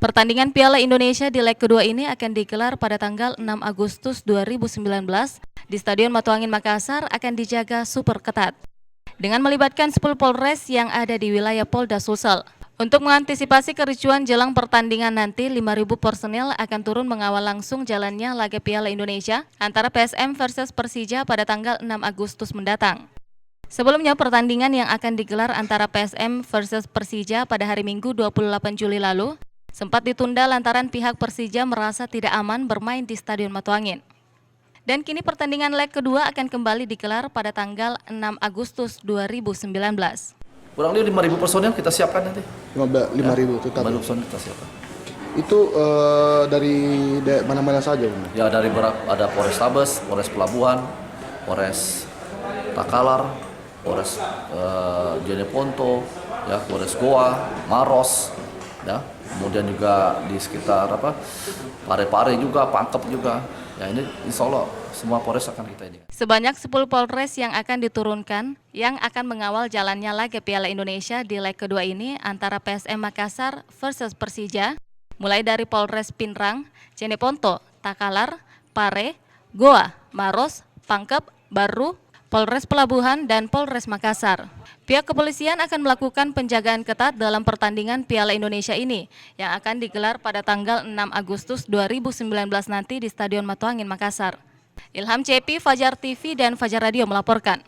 Pertandingan Piala Indonesia di leg kedua ini akan digelar pada tanggal 6 Agustus 2019 di Stadion Matuangin Makassar, akan dijaga super ketat dengan melibatkan 10 Polres yang ada di wilayah Polda Sulsel. Untuk mengantisipasi kericuan jelang pertandingan nanti, 5.000 personel akan turun mengawal langsung jalannya laga Piala Indonesia antara PSM versus Persija pada tanggal 6 Agustus mendatang. Sebelumnya, pertandingan yang akan digelar antara PSM versus Persija pada hari Minggu 28 Juli lalu sempat ditunda lantaran pihak Persija merasa tidak aman bermain di Stadion Matuangin. Dan kini pertandingan leg kedua akan kembali digelar pada tanggal 6 Agustus 2019. Kurang lebih 5.000 personel kita siapkan nanti. 5.000 tetap. 5.000 personel kita siapkan. Itu dari mana-mana saja? Ya dari ada Polrestabes, Polres Pelabuhan, Polres Takalar, Polres Jeneponto, ya Polres Goa, Maros, ya. Kemudian juga di sekitar Pare-Pare juga, Pangkep juga. Ya ini insya Allah semua Polres akan kita ini. Sebanyak 10 Polres yang akan diturunkan yang akan mengawal jalannya laga Piala Indonesia di leg kedua ini antara PSM Makassar versus Persija, mulai dari Polres Pinrang, Jeneponto, Takalar, Pare, Goa, Maros, Pangkep, Baru, Polres Pelabuhan, dan Polres Makassar. Pihak kepolisian akan melakukan penjagaan ketat dalam pertandingan Piala Indonesia ini yang akan digelar pada tanggal 6 Agustus 2019 nanti di Stadion Matuangin Makassar. Ilham CP, Fajar TV, dan Fajar Radio melaporkan.